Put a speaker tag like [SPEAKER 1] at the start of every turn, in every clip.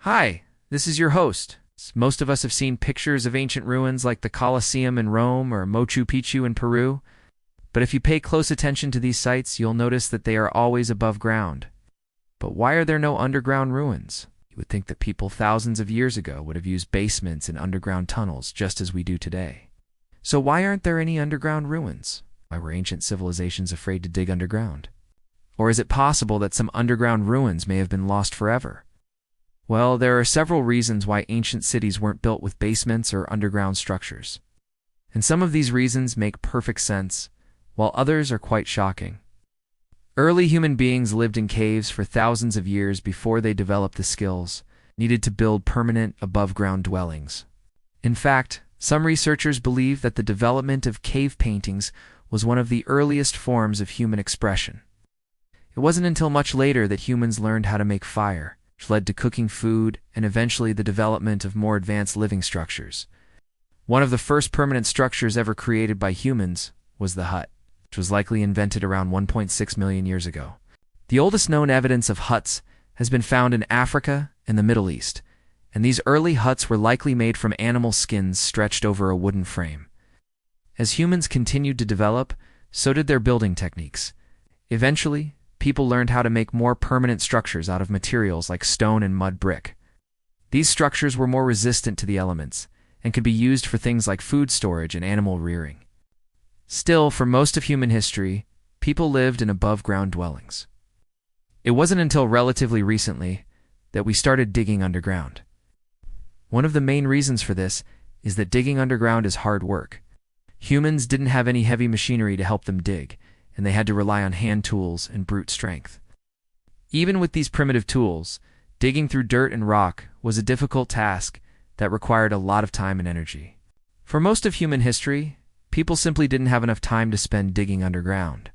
[SPEAKER 1] Hi, this is your host. Most of us have seen pictures of ancient ruins like the Colosseum in Rome or Machu Picchu in Peru, but if you pay close attention to these sites, you'll notice that they are always above ground. But why are there no underground ruins? You would think that people thousands of years ago would have used basements and underground tunnels just as we do today. So why aren't there any underground ruins? Why were ancient civilizations afraid to dig underground? Or is it possible that some underground ruins may have been lost forever? Well, there are several reasons why ancient cities weren't built with basements or underground structures. And some of these reasons make perfect sense, while others are quite shocking. Early human beings lived in caves for thousands of years before they developed the skills needed to build permanent above-ground dwellings. In fact, some researchers believe that the development of cave paintings was one of the earliest forms of human expression. It wasn't until much later that humans learned how to make fire, which led to cooking food and eventually the development of more advanced living structures. One of the first permanent structures ever created by humans was the hut, which was likely invented around 1.6 million years ago. The oldest known evidence of huts has been found in Africa and the Middle East, and these early huts were likely made from animal skins stretched over a wooden frame. As humans continued to develop, so did their building techniques. Eventually, people learned how to make more permanent structures out of materials like stone and mud brick. These structures were more resistant to the elements and could be used for things like food storage and animal rearing. Still, for most of human history, people lived in above-ground dwellings. It wasn't until relatively recently that we started digging underground. One of the main reasons for this is that digging underground is hard work. Humans didn't have any heavy machinery to help them dig, and they had to rely on hand tools and brute strength. Even with these primitive tools, digging through dirt and rock was a difficult task that required a lot of time and energy. For most of human history, people simply didn't have enough time to spend digging underground,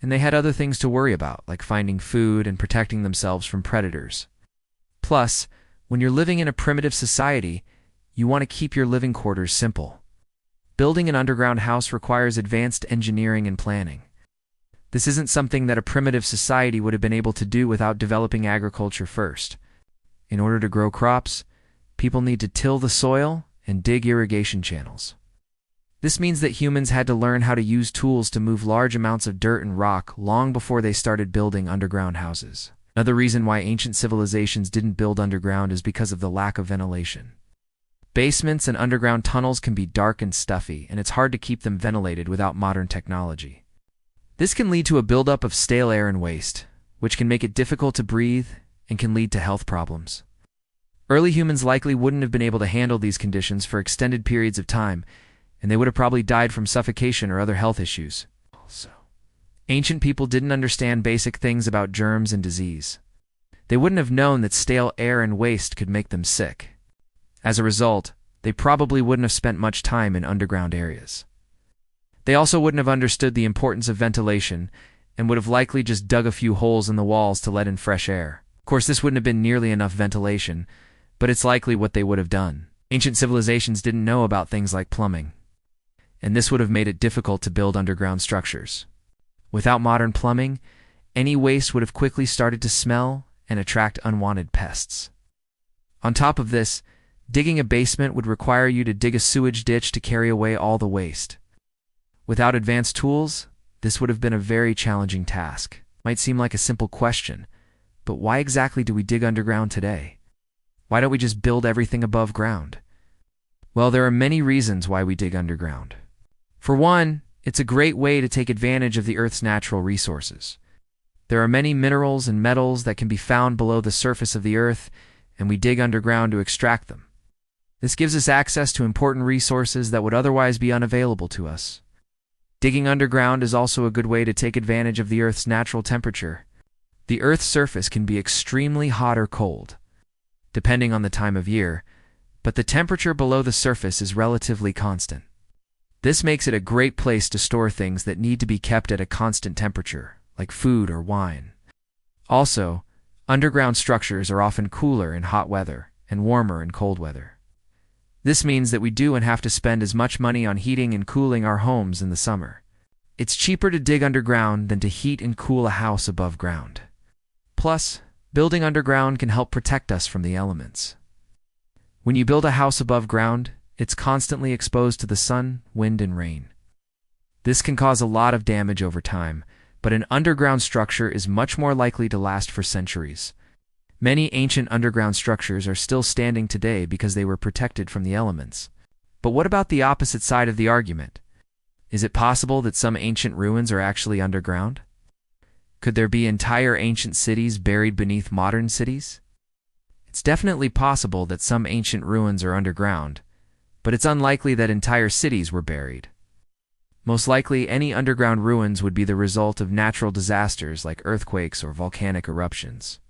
[SPEAKER 1] and they had other things to worry about, like finding food and protecting themselves from predators. Plus, when you're living in a primitive society, you want to keep your living quarters simple. Building an underground house requires advanced engineering and planning. This isn't something that a primitive society would have been able to do without developing agriculture first. In order to grow crops, people need to till the soil and dig irrigation channels. This means that humans had to learn how to use tools to move large amounts of dirt and rock long before they started building underground houses. Another reason why ancient civilizations didn't build underground is because of the lack of ventilation. Basements and underground tunnels can be dark and stuffy, and it's hard to keep them ventilated without modern technology. This can lead to a buildup of stale air and waste, which can make it difficult to breathe and can lead to health problems. Early humans likely wouldn't have been able to handle these conditions for extended periods of time, and they would have probably died from suffocation or other health issues. Also, ancient people didn't understand basic things about germs and disease. They wouldn't have known that stale air and waste could make them sick. As a result, they probably wouldn't have spent much time in underground areas. They also wouldn't have understood the importance of ventilation and would have likely just dug a few holes in the walls to let in fresh air. Of course, this wouldn't have been nearly enough ventilation, but it's likely what they would have done. Ancient civilizations didn't know about things like plumbing, and this would have made it difficult to build underground structures. Without modern plumbing, any waste would have quickly started to smell and attract unwanted pests. On top of this, digging a basement would require you to dig a sewage ditch to carry away all the waste. Without advanced tools, this would have been a very challenging task. Might seem like a simple question, but why exactly do we dig underground today? Why don't we just build everything above ground? Well, there are many reasons why we dig underground. For one, it's a great way to take advantage of the Earth's natural resources. There are many minerals and metals that can be found below the surface of the Earth, and we dig underground to extract them. This gives us access to important resources that would otherwise be unavailable to us. Digging underground is also a good way to take advantage of the Earth's natural temperature. The Earth's surface can be extremely hot or cold, depending on the time of year, but the temperature below the surface is relatively constant. This makes it a great place to store things that need to be kept at a constant temperature, like food or wine. Also, underground structures are often cooler in hot weather and warmer in cold weather. This means that we don't have to spend as much money on heating and cooling our homes in the summer. It's cheaper to dig underground than to heat and cool a house above ground. Plus, Building underground can help protect us from the elements. When you build a house above ground, it's constantly exposed to the sun, wind, and rain. This can cause a lot of damage over time, but an underground structure is much more likely to last for centuries. Many ancient underground structures are still standing today because they were protected from the elements. But what about the opposite side of the argument? Is it possible that some ancient ruins are actually underground? Could there be entire ancient cities buried beneath modern cities? It's definitely possible that some ancient ruins are underground, but it's unlikely that entire cities were buried. Most likely, any underground ruins would be the result of natural disasters like earthquakes or volcanic eruptions.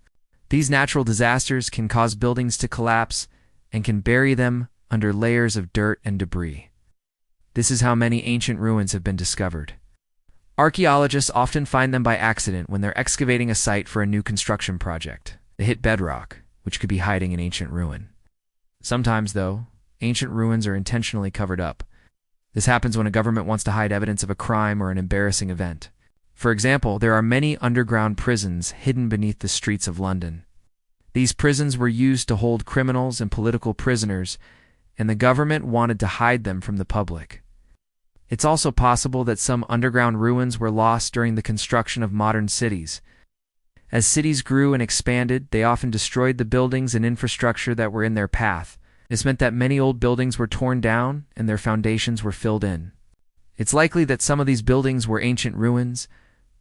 [SPEAKER 1] These natural disasters can cause buildings to collapse and can bury them under layers of dirt and debris. This is how many ancient ruins have been discovered. Archaeologists often find them by accident when they're excavating a site for a new construction project. They hit bedrock, which could be hiding an ancient ruin. Sometimes, though, ancient ruins are intentionally covered up. This happens when a government wants to hide evidence of a crime or an embarrassing event. For example, there are many underground prisons hidden beneath the streets of London. These prisons were used to hold criminals and political prisoners, and the government wanted to hide them from the public. It's also possible that some underground ruins were lost during the construction of modern cities. As cities grew and expanded, they often destroyed the buildings and infrastructure that were in their path. This meant that many old buildings were torn down and their foundations were filled in. It's likely that some of these buildings were ancient ruins,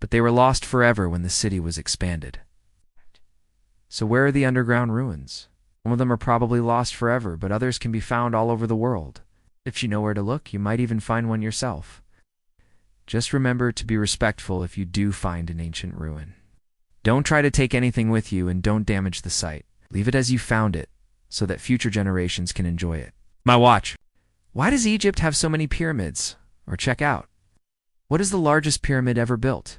[SPEAKER 1] but they were lost forever when the city was expanded. So where are the underground ruins? Some of them are probably lost forever, but others can be found all over the world. If you know where to look, you might even find one yourself. Just remember to be respectful if you do find an ancient ruin. Don't try to take anything with you and don't damage the site. Leave it as you found it, so that future generations can enjoy it. My watch. Why does Egypt have so many pyramids? Or check out. What is the largest pyramid ever built?